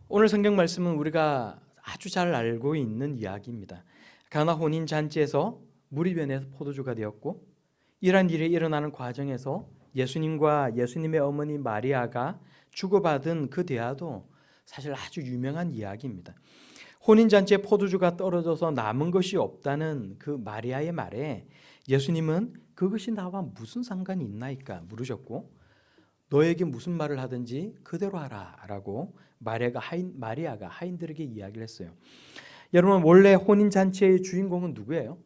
오늘 성경 말씀은 우리가 아주 잘 알고 있는 이야기입니다. 가나 혼인 잔치에서 물이 변해서 포도주가 되었고, 이러한 일이 일어나는 과정에서 예수님과 예수님의 어머니 마리아가 주고받은 그 대화도 사실 아주 유명한 이야기입니다. 혼인 잔치에 포도주가 떨어져서 남은 것이 없다는 그 마리아의 말에 예수님은 그것이 나와 무슨 상관이 있나이까 물으셨고, 너에게 무슨 말을 하든지 그대로 하라라고 마리아가 하인들에게 이야기를 했어요. 여러분, 원래 혼인 잔치의 주인공은 누구예요?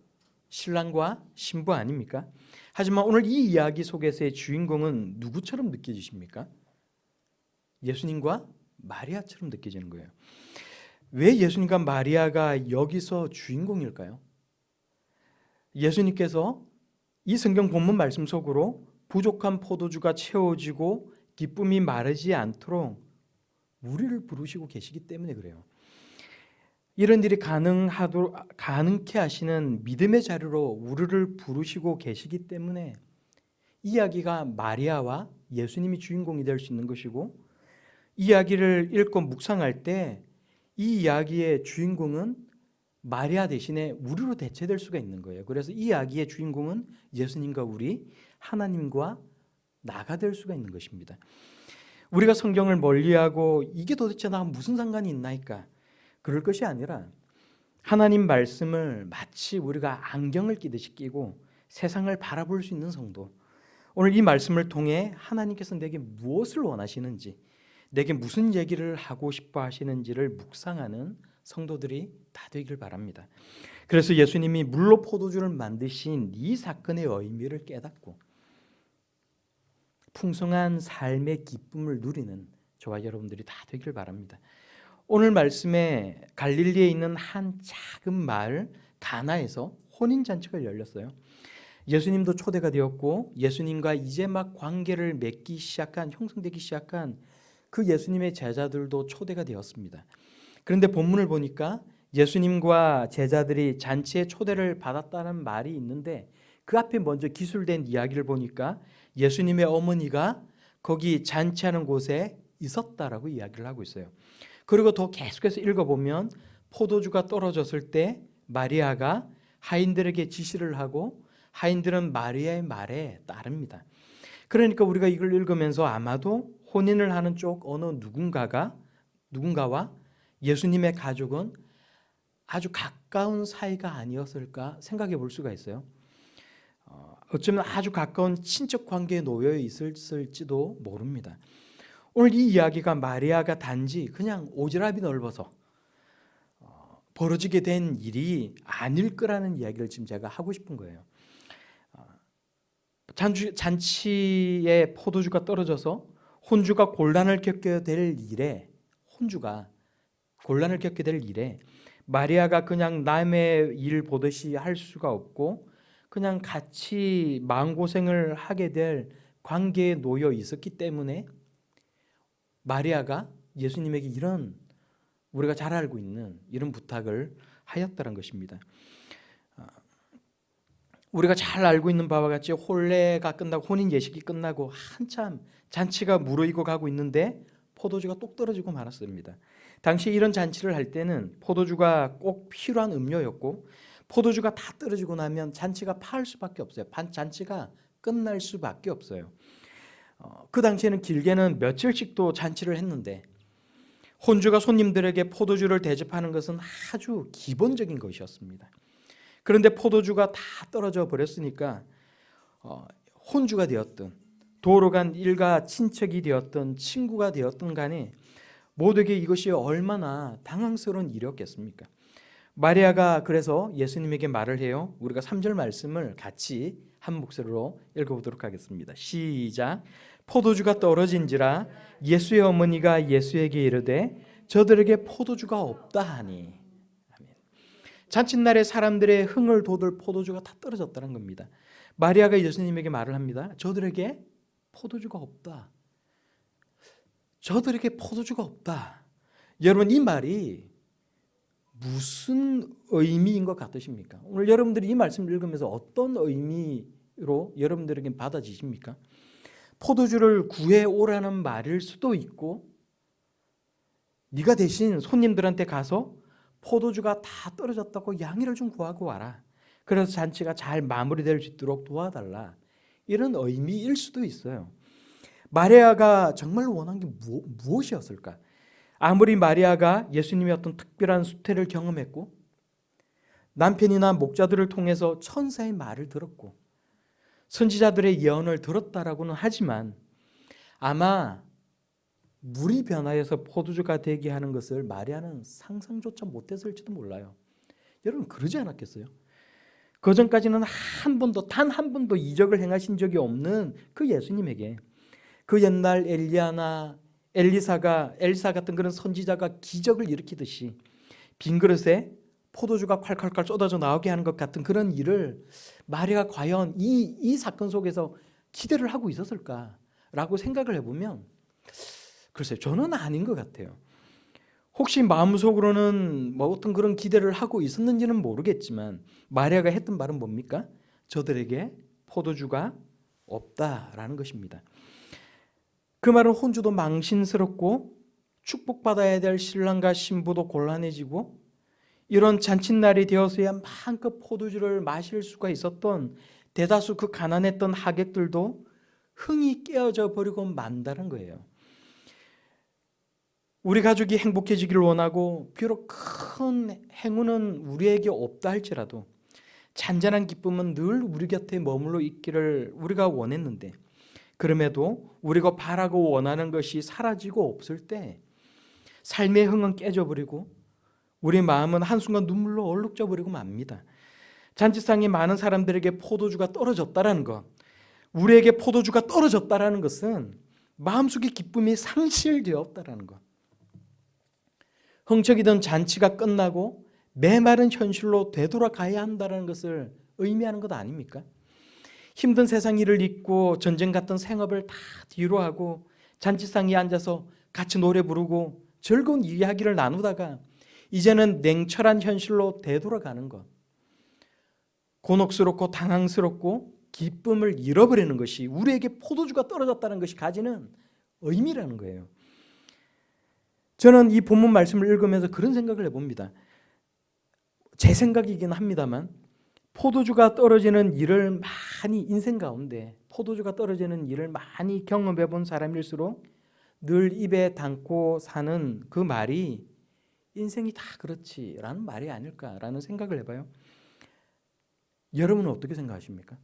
신랑과 신부 아닙니까? 하지만 오늘 이 이야기 속에서의 주인공은 누구처럼 느껴지십니까? 예수님과 마리아처럼 느껴지는 거예요. 왜 예수님과 마리아가 여기서 주인공일까요? 예수님께서 이 성경 본문 말씀 속으로 부족한 포도주가 채워지고 기쁨이 마르지 않도록 우리를 부르시고 계시기 때문에 그래요. 이런 일이 가능케 하시는 믿음의 자료로 우리를 부르시고 계시기 때문에 이 이야기가 마리아와 예수님이 주인공이 될 수 있는 것이고, 이 이야기를 읽고 묵상할 때 이 이야기의 주인공은 마리아 대신에 우리로 대체될 수가 있는 거예요. 그래서 이 이야기의 주인공은 예수님과 우리, 하나님과 나가 될 수가 있는 것입니다. 우리가 성경을 멀리하고 이게 도대체 나 무슨 상관이 있나이까? 그럴 것이 아니라 하나님 말씀을 마치 우리가 안경을 끼듯이 끼고 세상을 바라볼 수 있는 성도, 오늘 이 말씀을 통해 하나님께서 내게 무엇을 원하시는지, 내게 무슨 얘기를 하고 싶어 하시는지를 묵상하는 성도들이 다 되기를 바랍니다. 그래서 예수님이 물로 포도주를 만드신 이 사건의 의미를 깨닫고 풍성한 삶의 기쁨을 누리는 저와 여러분들이 다 되기를 바랍니다. 오늘 말씀에 갈릴리에 있는 한 작은 마을 가나에서 혼인잔치가 열렸어요. 예수님도 초대가 되었고, 예수님과 이제 막 관계를 맺기 시작한, 형성되기 시작한 그 예수님의 제자들도 초대가 되었습니다. 그런데 본문을 보니까 예수님과 제자들이 잔치에 초대를 받았다는 말이 있는데, 그 앞에 먼저 기술된 이야기를 보니까 예수님의 어머니가 거기 잔치하는 곳에 있었다라고 이야기를 하고 있어요. 그리고 더 계속해서 읽어보면 포도주가 떨어졌을 때 마리아가 하인들에게 지시를 하고 하인들은 마리아의 말에 따릅니다. 그러니까 우리가 이걸 읽으면서 아마도 혼인을 하는 쪽 어느 누군가와 예수님의 가족은 아주 가까운 사이가 아니었을까 생각해 볼 수가 있어요. 어쩌면 아주 가까운 친척 관계에 놓여 있을지도 모릅니다. 오늘 이 이야기가 마리아가 단지 그냥 오지랖이 넓어서 벌어지게 된 일이 아닐 거라는 이야기를 지금 제가 하고 싶은 거예요. 잔치에 포도주가 떨어져서 혼주가 곤란을 겪게 될 일에 마리아가 그냥 남의 일 보듯이 할 수가 없고 그냥 같이 마음고생을 하게 될 관계에 놓여 있었기 때문에 마리아가 예수님에게 이런, 우리가 잘 알고 있는 이런 부탁을 하였다는 것입니다. 우리가 잘 알고 있는 바와 같이 혼례가 끝나고 혼인 예식이 끝나고 한참 잔치가 무르익어 가고 있는데 포도주가 똑 떨어지고 말았습니다. 당시 이런 잔치를 할 때는 포도주가 꼭 필요한 음료였고, 포도주가 다 떨어지고 나면 잔치가 파할 수밖에 없어요. 잔치가 끝날 수밖에 없어요. 그 당시에는 길게는 며칠씩도 잔치를 했는데 혼주가 손님들에게 포도주를 대접하는 것은 아주 기본적인 것이었습니다. 그런데 포도주가 다 떨어져 버렸으니까 혼주가 되었든 도로 간 일가 친척이 되었든 친구가 되었든 간에 모두에게 이것이 얼마나 당황스러운 일이었겠습니까? 마리아가 그래서 예수님에게 말을 해요. 우리가 3절 말씀을 같이 한 목소리로 읽어보도록 하겠습니다. 시작. 포도주가 떨어진지라 예수의 어머니가 예수에게 이르되 저들에게 포도주가 없다 하니. 아멘. 잔칫날에 사람들의 흥을 돋을 포도주가 다 떨어졌다는 겁니다. 마리아가 예수님에게 말을 합니다. 저들에게 포도주가 없다. 저들에게 포도주가 없다. 여러분, 이 말이 무슨 의미인 것 같으십니까? 오늘 여러분들이 이 말씀을 읽으면서 어떤 의미로 여러분들에게 받아지십니까? 포도주를 구해 오라는 말일 수도 있고, 네가 대신 손님들한테 가서 포도주가 다 떨어졌다고 양해를 좀 구하고 와라. 그래서 잔치가 잘 마무리될 수 있도록 도와달라. 이런 의미일 수도 있어요. 마리아가 정말 원한 게 무엇이었을까? 아무리 마리아가 예수님의 어떤 특별한 수태를 경험했고 남편이나 목자들을 통해서 천사의 말을 들었고 선지자들의 예언을 들었다라고는 하지만 아마 물이 변하여서 포도주가 되게 하는 것을 마리아는 상상조차 못했을지도 몰라요. 여러분 그러지 않았겠어요? 그 전까지는 단 한 번도 이적을 행하신 적이 없는 그 예수님에게 그 옛날 엘리야나 엘사 같은 그런 선지자가 기적을 일으키듯이 빈 그릇에 포도주가 콸콸콸 쏟아져 나오게 하는 것 같은 그런 일을 마리아가 과연 이 사건 속에서 기대를 하고 있었을까라고 생각을 해보면 글쎄요, 저는 아닌 것 같아요. 혹시 마음속으로는 뭐 어떤 그런 기대를 하고 있었는지는 모르겠지만 마리아가 했던 말은 뭡니까? 저들에게 포도주가 없다라는 것입니다. 그 말은 혼주도 망신스럽고 축복받아야 될 신랑과 신부도 곤란해지고 이런 잔칫날이 되어서야 마음껏 포도주를 마실 수가 있었던 대다수 그 가난했던 하객들도 흥이 깨어져 버리고 만다는 거예요. 우리 가족이 행복해지기를 원하고 비록 큰 행운은 우리에게 없다 할지라도 잔잔한 기쁨은 늘 우리 곁에 머물러 있기를 우리가 원했는데 그럼에도 우리가 바라고 원하는 것이 사라지고 없을 때 삶의 흥은 깨져버리고 우리 마음은 한순간 눈물로 얼룩져 버리고 맙니다. 잔치상에 많은 사람들에게 포도주가 떨어졌다라는 것, 우리에게 포도주가 떨어졌다라는 것은 마음속의 기쁨이 상실되었다라는 것. 흥척이던 잔치가 끝나고 메마른 현실로 되돌아가야 한다는 것을 의미하는 것 아닙니까? 힘든 세상 일을 잊고 전쟁 같은 생업을 다 뒤로 하고 잔치상에 앉아서 같이 노래 부르고 즐거운 이야기를 나누다가 이제는 냉철한 현실로 되돌아가는 것. 곤혹스럽고 당황스럽고 기쁨을 잃어버리는 것이 우리에게 포도주가 떨어졌다는 것이 가지는 의미라는 거예요. 저는 이 본문 말씀을 읽으면서 그런 생각을 해봅니다. 제 생각이긴 합니다만 포도주가 떨어지는 일을 많이 인생 가운데 포도주가 떨어지는 일을 많이 경험해 본 사람일수록 늘 입에 담고 사는 그 말이 인생이 다 그렇지라는 말이 아닐까라는 생각을 해봐요. 여러분은 어떻게 생각하십니까?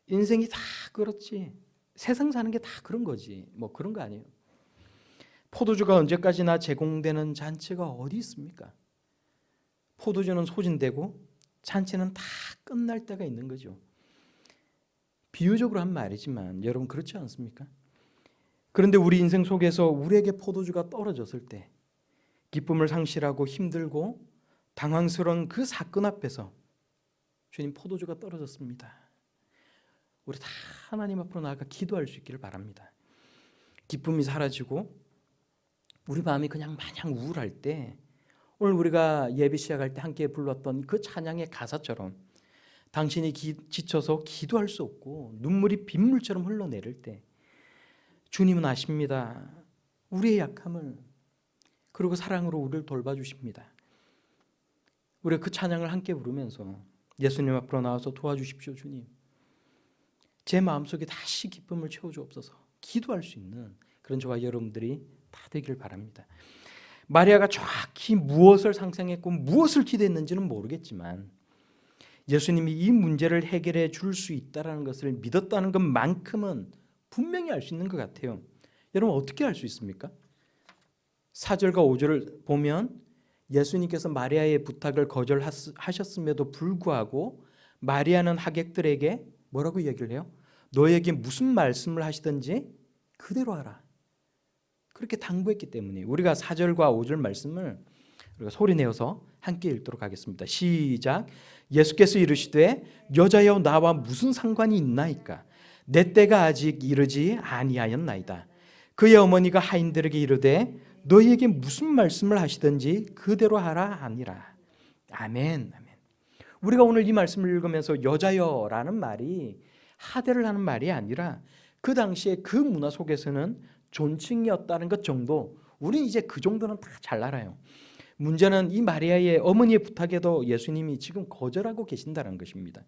인생이 다 그렇지, 세상 사는 게 다 그런 거지, 뭐 그런 거 아니에요. 포도주가 언제까지나 제공되는 잔치가 어디 있습니까? 포도주는 소진되고 잔치는 다 끝날 때가 있는 거죠. 비유적으로 한 말이지만 여러분 그렇지 않습니까? 그런데 우리 인생 속에서 우리에게 포도주가 떨어졌을 때 기쁨을 상실하고 힘들고 당황스러운 그 사건 앞에서 주님 포도주가 떨어졌습니다. 우리 다 하나님 앞으로 나아가 기도할 수 있기를 바랍니다. 기쁨이 사라지고 우리 마음이 그냥 마냥 우울할 때 오늘 우리가 예배 시작할 때 함께 불렀던 그 찬양의 가사처럼 당신이 지쳐서 기도할 수 없고 눈물이 빗물처럼 흘러내릴 때 주님은 아십니다. 우리의 약함을, 그리고 사랑으로 우리를 돌봐주십니다. 우리가 그 찬양을 함께 부르면서 예수님 앞으로 나와서 도와주십시오. 주님, 제 마음속에 다시 기쁨을 채워주옵소서. 기도할 수 있는 그런 저와 여러분들이 다 되길 바랍니다. 마리아가 정확히 무엇을 상상했고 무엇을 기대했는지는 모르겠지만 예수님이 이 문제를 해결해 줄 수 있다는 것을 믿었다는 것만큼은 분명히 알 수 있는 것 같아요. 여러분 어떻게 알 수 있습니까? 4절과 5절을 보면 예수님께서 마리아의 부탁을 거절하셨음에도 불구하고 마리아는 하객들에게 뭐라고 얘기를 해요? 너에게 무슨 말씀을 하시든지 그대로 하라. 그렇게 당부했기 때문에 우리가 4절과 5절 말씀을 우리가 소리내어서 함께 읽도록 하겠습니다. 시작. 예수께서 이르시되 여자여 나와 무슨 상관이 있나이까? 내 때가 아직 이르지 아니하였나이다. 그의 어머니가 하인들에게 이르되 너희에게 무슨 말씀을 하시든지 그대로 하라 하니라. 아멘. 아멘. 우리가 오늘 이 말씀을 읽으면서 여자여라는 말이 하대를 하는 말이 아니라 그 당시에 그 문화 속에서는 존칭이었다는 것 정도 우리는 이제 그 정도는 다 잘 알아요. 문제는 이 마리아의 어머니의 부탁에도 예수님이 지금 거절하고 계신다는 것입니다.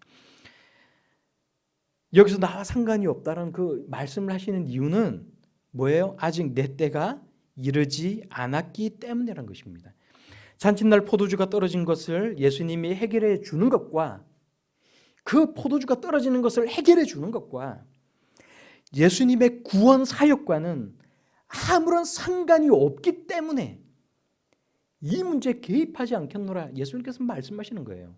여기서 나와 상관이 없다는 그 말씀을 하시는 이유는 뭐예요? 아직 내 때가 이르지 않았기 때문이라는 것입니다. 잔칫날 포도주가 떨어진 것을 예수님이 해결해 주는 것과 그 포도주가 떨어지는 것을 해결해 주는 것과 예수님의 구원 사역과는 아무런 상관이 없기 때문에 이 문제에 개입하지 않겠노라 예수님께서 말씀하시는 거예요.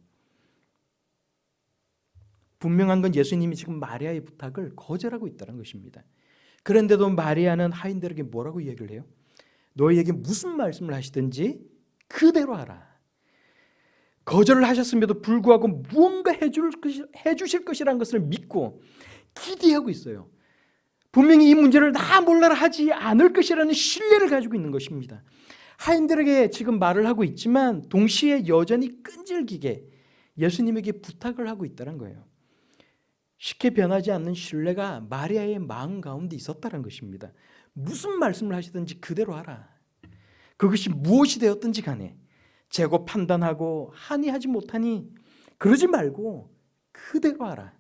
분명한 건 예수님이 지금 마리아의 부탁을 거절하고 있다는 것입니다. 그런데도 마리아는 하인들에게 뭐라고 얘기를 해요? 너희에게 무슨 말씀을 하시든지 그대로 하라. 거절을 하셨음에도 불구하고 무언가 해주실 것이라는 것을 믿고 기대하고 있어요. 분명히 이 문제를 나 몰라라 하지 않을 것이라는 신뢰를 가지고 있는 것입니다. 하인들에게 지금 말을 하고 있지만 동시에 여전히 끈질기게 예수님에게 부탁을 하고 있다는 거예요. 쉽게 변하지 않는 신뢰가 마리아의 마음 가운데 있었다는 것입니다. 무슨 말씀을 하시든지 그대로 하라. 그것이 무엇이 되었든지 간에 재고 판단하고 하니 하지 못하니 그러지 말고 그대로 하라.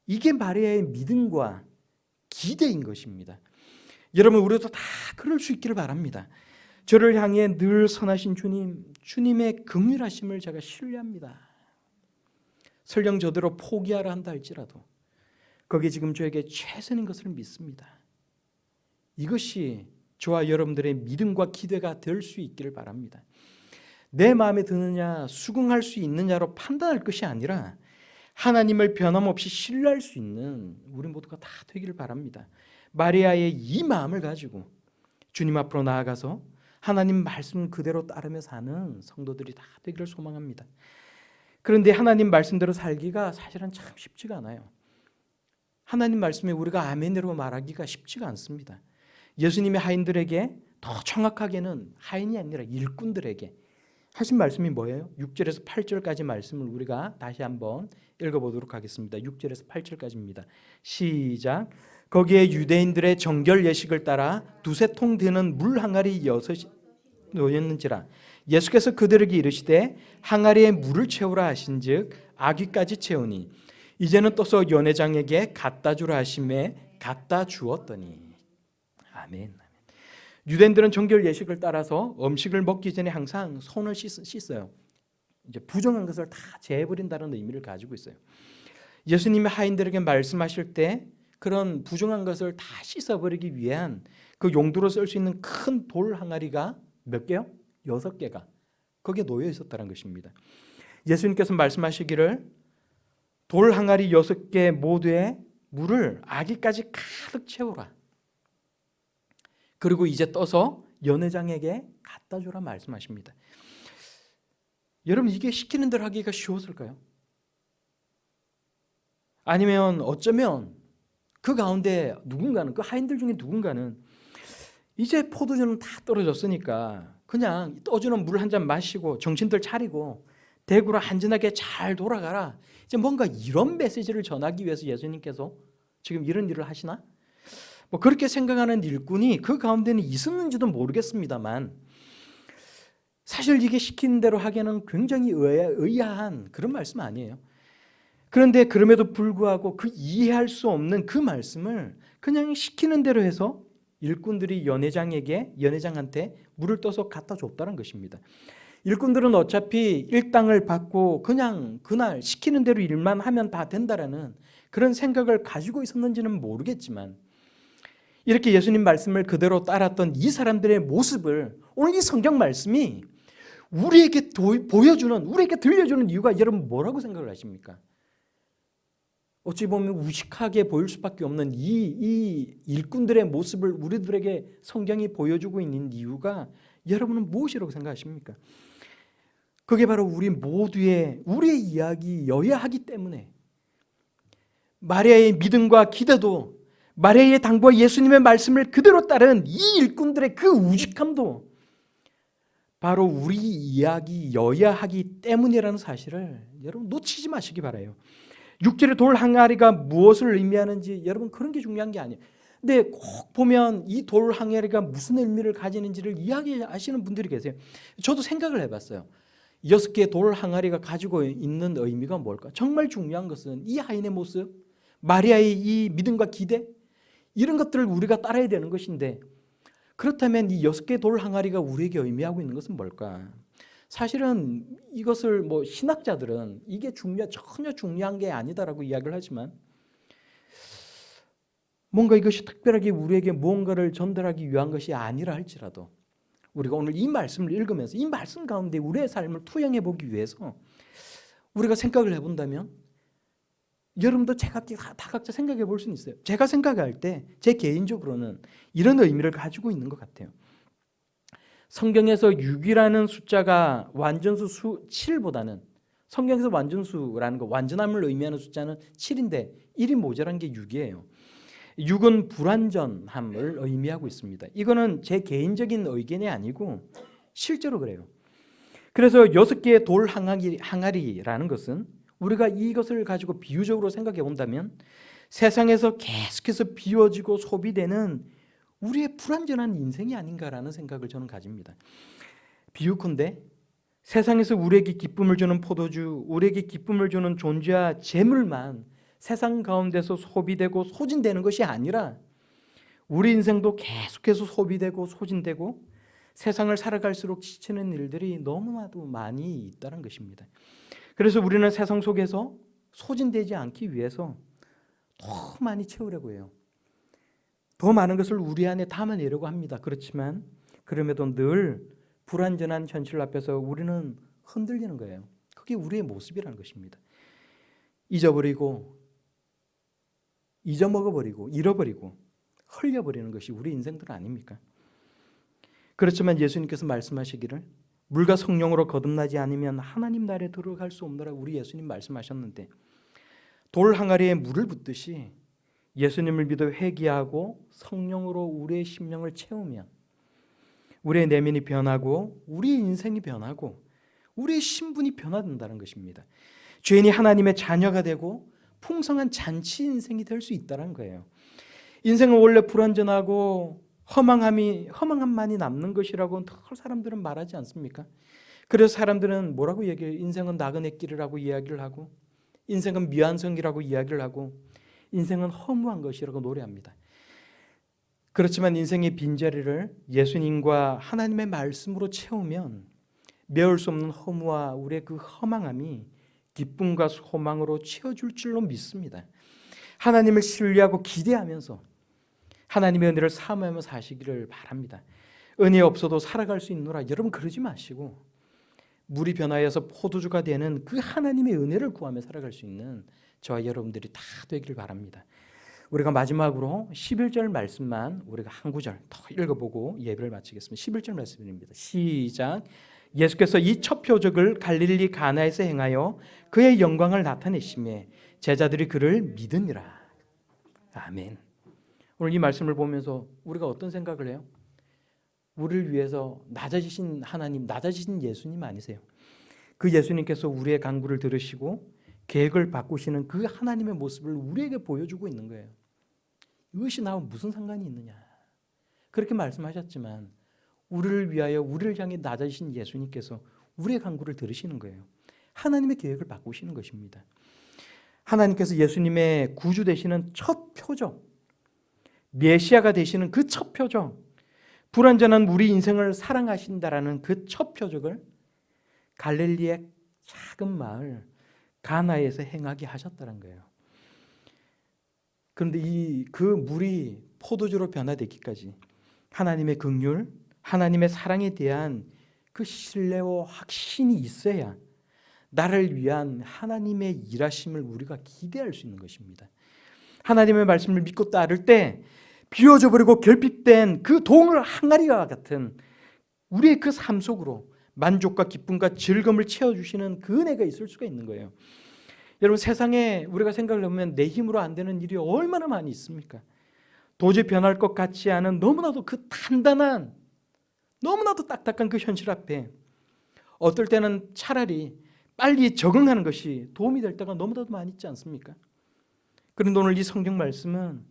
이게 마리아의 믿음과 기대인 것입니다. 여러분 우리도 다 그럴 수 있기를 바랍니다. 저를 향해 늘 선하신 주님, 주님의 긍휼하심을 제가 신뢰합니다. 설령 저대로 포기하라 한다 할지라도 거기에 지금 저에게 최선인 것을 믿습니다. 이것이 저와 여러분들의 믿음과 기대가 될 수 있기를 바랍니다. 내 마음에 드느냐 수긍할 수 있느냐로 판단할 것이 아니라 하나님을 변함없이 신뢰할 수 있는 우리 모두가 다 되기를 바랍니다. 마리아의 이 마음을 가지고 주님 앞으로 나아가서 하나님 말씀 그대로 따르며 사는 성도들이 다 되기를 소망합니다. 그런데 하나님 말씀대로 살기가 사실은 참 쉽지가 않아요. 하나님 말씀에 우리가 아멘이라고 말하기가 쉽지가 않습니다. 예수님이 하인들에게 더 정확하게는 하인이 아니라 일꾼들에게 하신 말씀이 뭐예요? 6절에서 8절까지 말씀을 우리가 다시 한번 읽어보도록 하겠습니다. 6절에서 8절까지입니다. 시작. 거기에 유대인들의 정결 예식을 따라 두세 통 드는 물 항아리 6이 놓였는지라. 예수께서 그들에게 이르시되 항아리에 물을 채우라 하신즉 아귀까지 채우니 이제는 떠서 연회장에게 갖다 주라 하심에 갖다 주었더니. 아멘. 유대인들은 정결 예식을 따라서 음식을 먹기 전에 항상 손을 씻어요. 이제 부정한 것을 다 제해버린다는 의미를 가지고 있어요. 예수님이 하인들에게 말씀하실 때 그런 부정한 것을 다 씻어버리기 위한 그 용도로 쓸 수 있는 큰 돌 항아리가 몇 개요? 6개가 거기에 놓여 있었다는 것입니다. 예수님께서 말씀하시기를 돌 항아리 6개 모두에 물을 아기까지 가득 채우라. 그리고 이제 떠서 연회장에게 갖다 주라 말씀하십니다. 여러분 이게 시키는 대로 하기가 쉬웠을까요? 아니면 어쩌면 그 가운데 누군가는 그 하인들 중에 누군가는 이제 포도주는 다 떨어졌으니까 그냥 떠주는 물 한 잔 마시고 정신들 차리고 대구로 안전하게 잘 돌아가라. 이제 뭔가 이런 메시지를 전하기 위해서 예수님께서 지금 이런 일을 하시나? 뭐 그렇게 생각하는 일꾼이 그 가운데는 있었는지도 모르겠습니다만 사실 이게 시키는 대로 하기에는 굉장히 의아한 그런 말씀 아니에요. 그런데 그럼에도 불구하고 그 이해할 수 없는 그 말씀을 그냥 시키는 대로 해서 일꾼들이 연회장한테 물을 떠서 갖다 줬다는 것입니다. 일꾼들은 어차피 일당을 받고 그냥 그날 시키는 대로 일만 하면 다 된다라는 그런 생각을 가지고 있었는지는 모르겠지만 이렇게 예수님 말씀을 그대로 따랐던 이 사람들의 모습을 오늘 이 성경 말씀이 우리에게 보여주는, 우리에게 들려주는 이유가 여러분 뭐라고 생각을 하십니까? 어찌 보면 우직하게 보일 수밖에 없는 이 일꾼들의 모습을 우리들에게 성경이 보여주고 있는 이유가 여러분은 무엇이라고 생각하십니까? 그게 바로 우리의 이야기여야 하기 때문에 마리아의 믿음과 기대도 마리아의 당부와 예수님의 말씀을 그대로 따른 이 일꾼들의 그 우직함도 바로 우리 이야기여야 하기 때문이라는 사실을 여러분 놓치지 마시기 바라요. 6절의 돌 항아리가 무엇을 의미하는지 여러분 그런 게 중요한 게 아니에요. 근데 꼭 보면 이 돌 항아리가 무슨 의미를 가지는지를 이야기하시는 분들이 계세요. 저도 생각을 해봤어요. 6개의 돌 항아리가 가지고 있는 의미가 뭘까? 정말 중요한 것은 이 하인의 모습, 마리아의 이 믿음과 기대, 이런 것들을 우리가 따라야 되는 것인데, 그렇다면 이 6개의 돌 항아리가 우리에게 의미하고 있는 것은 뭘까? 사실은 이것을 신학자들은 이게 전혀 중요한 게 아니다라고 이야기를 하지만, 뭔가 이것이 특별하게 우리에게 무언가를 전달하기 위한 것이 아니라 할지라도 우리가 오늘 이 말씀을 읽으면서 이 말씀 가운데 우리의 삶을 투영해 보기 위해서 우리가 생각을 해본다면, 여러분도 다 각자 생각해 볼 수는 있어요. 제가 생각할 때 제 개인적으로는 이런 의미를 가지고 있는 것 같아요. 성경에서 6이라는 숫자가 완전수 수 7보다는, 성경에서 완전수라는 거, 완전함을 의미하는 숫자는 7인데 1이 모자란 게 6이에요. 6은 불완전함을 의미하고 있습니다. 이거는 제 개인적인 의견이 아니고 실제로 그래요. 그래서 6개의 돌 항아리라는 것은 우리가 이것을 가지고 비유적으로 생각해 본다면 세상에서 계속해서 비워지고 소비되는 우리의 불완전한 인생이 아닌가라는 생각을 저는 가집니다. 비유컨대 세상에서 우리에게 기쁨을 주는 포도주, 우리에게 기쁨을 주는 존재와 재물만 세상 가운데서 소비되고 소진되는 것이 아니라 우리 인생도 계속해서 소비되고 소진되고 세상을 살아갈수록 지치는 일들이 너무나도 많이 있다는 것입니다. 그래서 우리는 세상 속에서 소진되지 않기 위해서 더 많이 채우려고 해요. 더 많은 것을 우리 안에 담아내려고 합니다. 그렇지만 그럼에도 늘 불완전한 현실 앞에서 우리는 흔들리는 거예요. 그게 우리의 모습이라는 것입니다. 잊어먹어버리고 잃어버리고 흘려버리는 것이 우리 인생들 아닙니까? 그렇지만 예수님께서 말씀하시기를 물과 성령으로 거듭나지 않으면 하나님 나라에 들어갈 수 없노라, 우리 예수님 말씀하셨는데, 돌 항아리에 물을 붓듯이 예수님을 믿어 회개하고 성령으로 우리의 심령을 채우면 우리의 내면이 변하고 우리의 인생이 변하고 우리의 신분이 변화된다는 것입니다. 죄인이 하나님의 자녀가 되고 풍성한 잔치 인생이 될 수 있다는 거예요. 인생은 원래 불완전하고 허망함만이 남는 것이라고 늘 사람들은 말하지 않습니까? 그래서 사람들은 뭐라고 얘기해요? 인생은 나그네 길이라고 이야기를 하고, 인생은 미완성이라고 이야기를 하고, 인생은 허무한 것이라고 노래합니다. 그렇지만 인생의 빈자리를 예수님과 하나님의 말씀으로 채우면 메울 수 없는 허무와 우리의 그 허망함이 기쁨과 소망으로 채워줄 줄로 믿습니다. 하나님을 신뢰하고 기대하면서 하나님의 은혜를 사모하며 사시기를 바랍니다. 은혜 없어도 살아갈 수 있노라. 여러분 그러지 마시고 물이 변화해서 포도주가 되는 그 하나님의 은혜를 구하며 살아갈 수 있는 저와 여러분들이 다 되기를 바랍니다. 우리가 마지막으로 11절 말씀만 우리가 한 구절 더 읽어보고 예배를 마치겠습니다. 11절 말씀입니다. 시작. 예수께서 이 첫 표적을 갈릴리 가나에서 행하여 그의 영광을 나타내시매 제자들이 그를 믿으니라. 아멘. 오늘 이 말씀을 보면서 우리가 어떤 생각을 해요? 우리를 위해서 낮아지신 하나님, 낮아지신 예수님 아니세요? 그 예수님께서 우리의 간구를 들으시고 계획을 바꾸시는 그 하나님의 모습을 우리에게 보여주고 있는 거예요. 이것이 나와 무슨 상관이 있느냐? 그렇게 말씀하셨지만 우리를 위하여 우리를 향해 낮아지신 예수님께서 우리의 간구를 들으시는 거예요. 하나님의 계획을 바꾸시는 것입니다. 하나님께서 예수님의 구주 되시는 첫 표적, 메시아가 되시는 그 첫 표적, 불완전한 우리 인생을 사랑하신다라는 그 첫 표적을 갈릴리의 작은 마을 가나에서 행하게 하셨다는 거예요. 그런데 그 물이 포도주로 변화되기까지 하나님의 긍휼, 하나님의 사랑에 대한 그 신뢰와 확신이 있어야 나를 위한 하나님의 일하심을 우리가 기대할 수 있는 것입니다. 하나님의 말씀을 믿고 따를 때 비워져 버리고 결핍된 그 돌 항아리와 같은 우리의 그 삶 속으로 만족과 기쁨과 즐거움을 채워주시는 그 은혜가 있을 수가 있는 거예요. 여러분 세상에 우리가 생각을 해보면 내 힘으로 안 되는 일이 얼마나 많이 있습니까? 도저히 변할 것 같지 않은 너무나도 그 단단한, 너무나도 딱딱한 그 현실 앞에 어떨 때는 차라리 빨리 적응하는 것이 도움이 될 때가 너무나도 많이 있지 않습니까? 그런데 오늘 이 성경 말씀은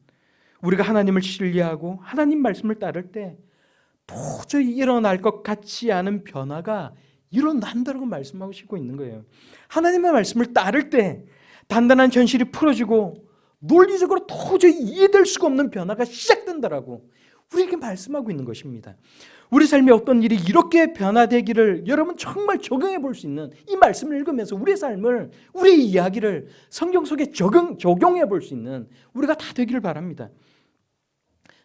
우리가 하나님을 신뢰하고 하나님 말씀을 따를 때 도저히 일어날 것 같지 않은 변화가 일어난다고 말씀하시고 있는 거예요. 하나님의 말씀을 따를 때 단단한 현실이 풀어지고 논리적으로 도저히 이해될 수가 없는 변화가 시작된다라고 우리에게 말씀하고 있는 것입니다. 우리 삶에 어떤 일이 이렇게 변화되기를 여러분 정말 적용해 볼 수 있는, 이 말씀을 읽으면서 우리의 삶을, 우리의 이야기를 성경 속에 적용해 볼 수 있는 우리가 다 되기를 바랍니다.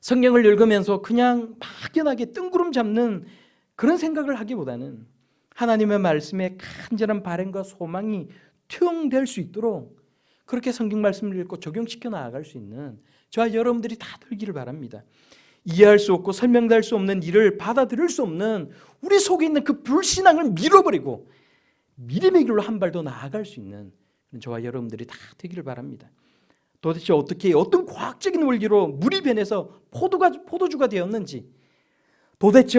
성경을 읽으면서 그냥 막연하게 뜬구름 잡는 그런 생각을 하기보다는 하나님의 말씀에 간절한 바람과 소망이 투영될 수 있도록 그렇게 성경 말씀을 읽고 적용시켜 나아갈 수 있는 저와 여러분들이 다 되기를 바랍니다. 이해할 수 없고 설명될 수 없는 일을 받아들일 수 없는 우리 속에 있는 그 불신앙을 밀어버리고 믿음의 길로 한 발 더 나아갈 수 있는 저와 여러분들이 다 되기를 바랍니다. 도대체 어떻게 어떤 과학적인 원리로 물이 변해서 포도주가 되었는지, 도대체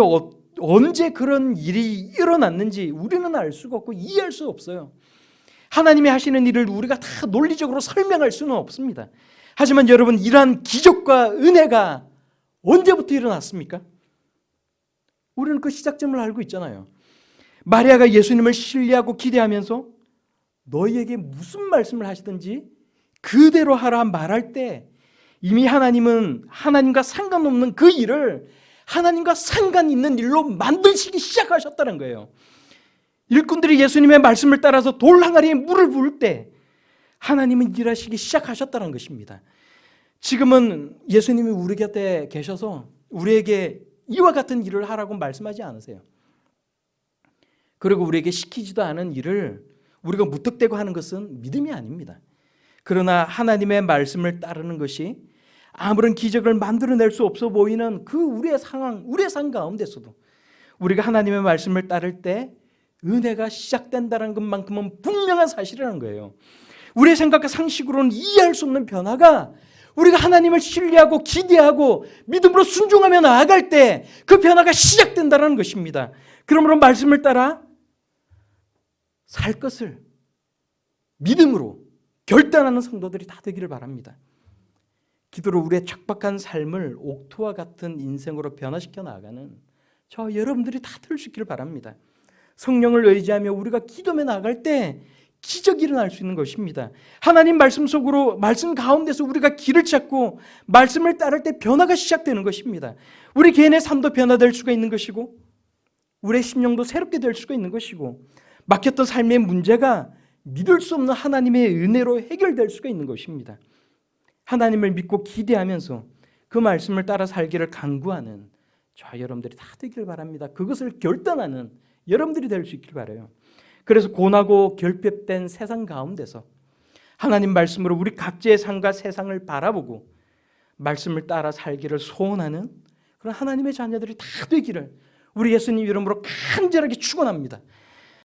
언제 그런 일이 일어났는지 우리는 알 수가 없고 이해할 수 없어요. 하나님이 하시는 일을 우리가 다 논리적으로 설명할 수는 없습니다. 하지만 여러분, 이러한 기적과 은혜가 언제부터 일어났습니까? 우리는 그 시작점을 알고 있잖아요. 마리아가 예수님을 신뢰하고 기대하면서 너희에게 무슨 말씀을 하시든지 그대로 하라 말할 때 이미 하나님은 하나님과 상관없는 그 일을 하나님과 상관 있는 일로 만드시기 시작하셨다는 거예요. 일꾼들이 예수님의 말씀을 따라서 돌 항아리에 물을 부을 때 하나님은 일하시기 시작하셨다는 것입니다. 지금은 예수님이 우리 곁에 계셔서 우리에게 이와 같은 일을 하라고 말씀하지 않으세요. 그리고 우리에게 시키지도 않은 일을 우리가 무턱대고 하는 것은 믿음이 아닙니다. 그러나 하나님의 말씀을 따르는 것이 아무런 기적을 만들어낼 수 없어 보이는 그 우리의 상황, 우리의 삶 가운데서도 우리가 하나님의 말씀을 따를 때 은혜가 시작된다는 것만큼은 분명한 사실이라는 거예요. 우리의 생각과 상식으로는 이해할 수 없는 변화가 우리가 하나님을 신뢰하고 기대하고 믿음으로 순종하며 나아갈 때 그 변화가 시작된다는 것입니다. 그러므로 말씀을 따라 살 것을 믿음으로 결단하는 성도들이 다 되기를 바랍니다. 기도로 우리의 척박한 삶을 옥토와 같은 인생으로 변화시켜 나가는 저 여러분들이 다 될 수 있기를 바랍니다. 성령을 의지하며 우리가 기도에 나아갈 때 기적이 일어날 수 있는 것입니다. 하나님 말씀 속으로, 말씀 가운데서 우리가 길을 찾고 말씀을 따를 때 변화가 시작되는 것입니다. 우리 개인의 삶도 변화될 수가 있는 것이고 우리의 심령도 새롭게 될 수가 있는 것이고 막혔던 삶의 문제가 믿을 수 없는 하나님의 은혜로 해결될 수가 있는 것입니다. 하나님을 믿고 기대하면서 그 말씀을 따라 살기를 간구하는 저 여러분들이 다 되기를 바랍니다. 그것을 결단하는 여러분들이 될 수 있기를 바라요. 그래서 고나고 결핍된 세상 가운데서 하나님 말씀으로 우리 각자의 삶과 세상을 바라보고 말씀을 따라 살기를 소원하는 그런 하나님의 자녀들이 다 되기를 우리 예수님 이름으로 간절하게 축원합니다.